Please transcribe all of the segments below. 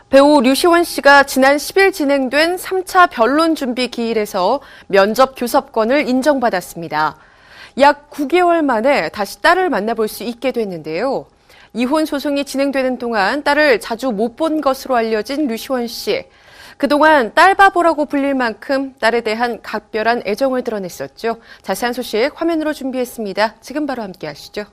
배우 류시원 씨가 지난 10일 진행된 3차 변론 준비 기일에서 면접 교섭권을 인정받았습니다. 약 9개월 만에 다시 딸을 만나볼 수 있게 됐는데요. 이혼 소송이 진행되는 동안 딸을 자주 못 본 것으로 알려진 류시원 씨. 그동안 딸바보라고 불릴 만큼 딸에 대한 각별한 애정을 드러냈었죠. 자세한 소식 화면으로 준비했습니다. 지금 바로 함께 하시죠.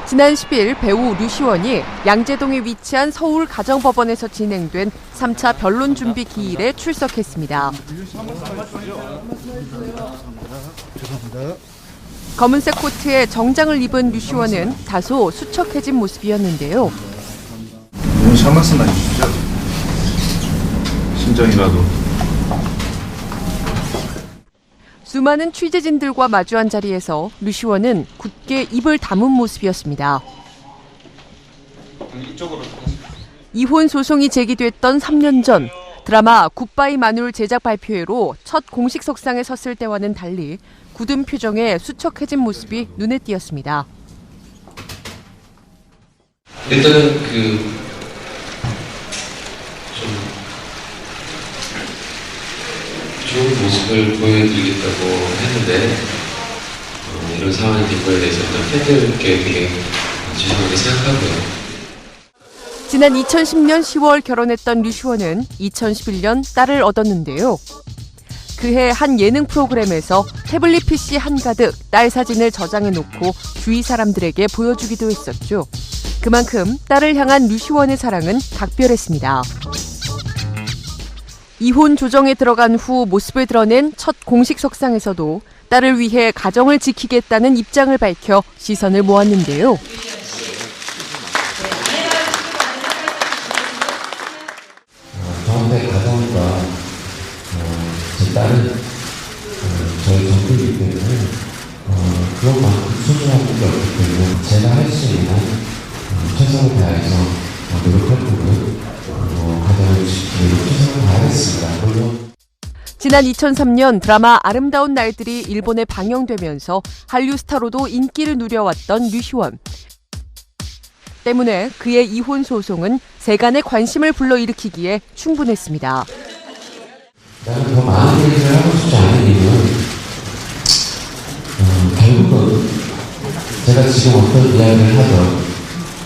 지난 10일 배우 류시원이 양재동에 위치한 서울 가정법원에서 진행된 3차 변론 준비 기일에 출석했습니다. 검은색 코트에 정장을 입은 류시원은 다소 수척해진 모습이었는데요. 샤마스 나주시죠? 심정이라도. 수많은 취재진들과 마주한 자리에서 류시원은 굳게 입을 다문 모습이었습니다. 이혼 소송이 제기됐던 3년 전 드라마 굿바이 마눌 제작 발표회로 첫 공식 석상에 섰을 때와는 달리 굳은 표정에 수척해진 모습이 눈에 띄었습니다. 일단은 좋은 모습을 보여드리겠다고 했는데 이런 상황이 된 거에 대해서 팬들께 되게 죄송하게 생각하고요. 지난 2010년 10월 결혼했던 류시원은 2011년 딸을 얻었는데요. 그해 한 예능 프로그램에서 태블릿 PC 한가득 딸 사진을 저장해놓고 주위 사람들에게 보여주기도 했었죠. 그만큼 딸을 향한 류시원의 사랑은 각별했습니다. 이혼 조정에 들어간 후 모습을 드러낸 첫 공식 석상에서도 딸을 위해 가정을 지키겠다는 입장을 밝혀 시선을 모았는데요. 저한테 가정과 제 딸은 저의 전부이기 때문에 그것만큼 소중한 게 없기 때문에 제가 할 수 있는 최선을 다해서 노력할 거고요. 가정을 지키기로 최선을 다하겠습니다. 물론 지난 2003년 드라마 아름다운 날들이 일본에 방영되면서 한류 스타로도 인기를 누려왔던 류시원. 때문에 그의 이혼 소송은 세간의 관심을 불러일으키기에 충분했습니다. 나는 더 많은 얘기를 하고 싶지 않은 이유는 결국은 제가 지금 어떤 이야기를 하든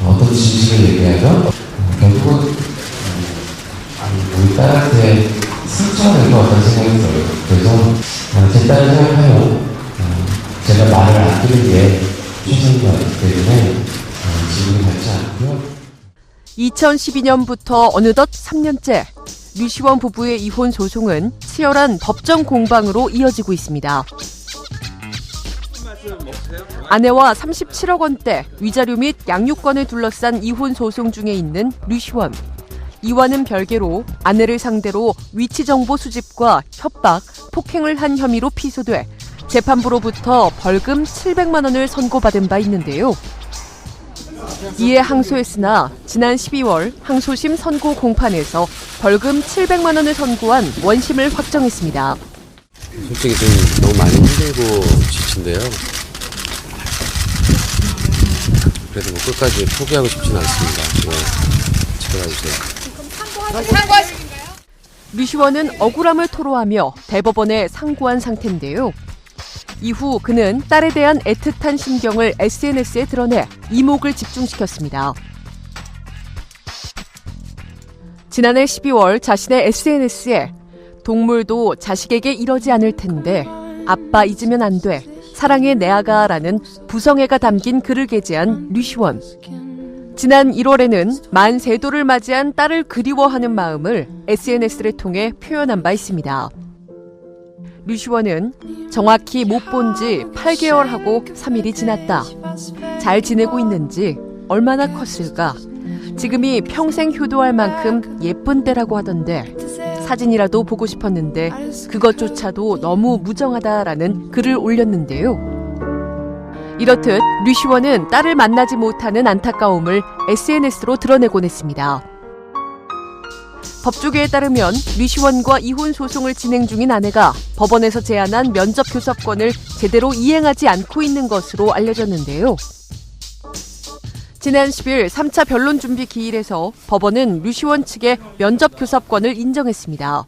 어떤 진실을 얘기하든 결국은 우리 딸한테 상처가 될 것 같다는 생각이 들어요. 그래서 제 딸을 생각하여 제가 말을 아끼는 게 최선인 것 같기 때문에 지금은 갖지 않고요. 2012년부터 어느덧 3년째 류시원 부부의 이혼 소송은 치열한 법정 공방으로 이어지고 있습니다. 아내와 37억 원대 위자료 및 양육권을 둘러싼 이혼 소송 중에 있는 류시원. 이와는 별개로 아내를 상대로 위치 정보 수집과 협박, 폭행을 한 혐의로 피소돼 재판부로부터 벌금 700만 원을 선고받은 바 있는데요. 이에 항소했으나 지난 12월 항소심 선고 공판에서 벌금 700만 원을 선고한 원심을 확정했습니다. 솔직히 좀 너무 많이 힘들고 지친데요. 그래도 뭐 끝까지 포기하고 싶지는 않습니다. 지켜봐주세요. 류시원은 억울함을 토로하며 대법원에 상고한 상태인데요. 이후 그는 딸에 대한 애틋한 심경을 SNS에 드러내 이목을 집중시켰습니다. 지난해 12월 자신의 SNS에 동물도 자식에게 이러지 않을 텐데 아빠 잊으면 안 돼. 사랑해 내 아가라는 부성애가 담긴 글을 게재한 류시원. 지난 1월에는 만 세도를 맞이한 딸을 그리워하는 마음을 SNS를 통해 표현한 바 있습니다. 류시원은 정확히 못 본 지 8개월하고 3일이 지났다. 잘 지내고 있는지 얼마나 컸을까. 지금이 평생 효도할 만큼 예쁜 때라고 하던데 사진이라도 보고 싶었는데 그것조차도 너무 무정하다라는 글을 올렸는데요. 이렇듯 류시원은 딸을 만나지 못하는 안타까움을 SNS로 드러내곤 했습니다. 법조계에 따르면 류시원과 이혼 소송을 진행 중인 아내가 법원에서 제안한 면접 교섭권을 제대로 이행하지 않고 있는 것으로 알려졌는데요. 지난 10일 3차 변론 준비 기일에서 법원은 류시원 측의 면접 교섭권을 인정했습니다.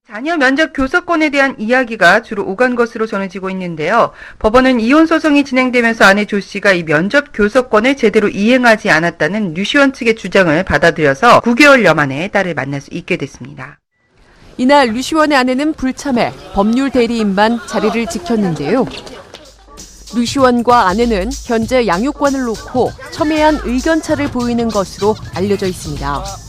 자녀 면접 교섭권에 대한 이야기가 주로 오간 것으로 전해지고 있는데요. 법원은 이혼 소송이 진행되면서 아내 조 씨가 이 면접 교섭권을 제대로 이행하지 않았다는 류시원 측의 주장을 받아들여서 9개월여 만에 딸을 만날 수 있게 됐습니다. 이날 류시원의 아내는 불참해 법률 대리인만 자리를 지켰는데요. 류시원과 아내는 현재 양육권을 놓고 첨예한 의견차를 보이는 것으로 알려져 있습니다.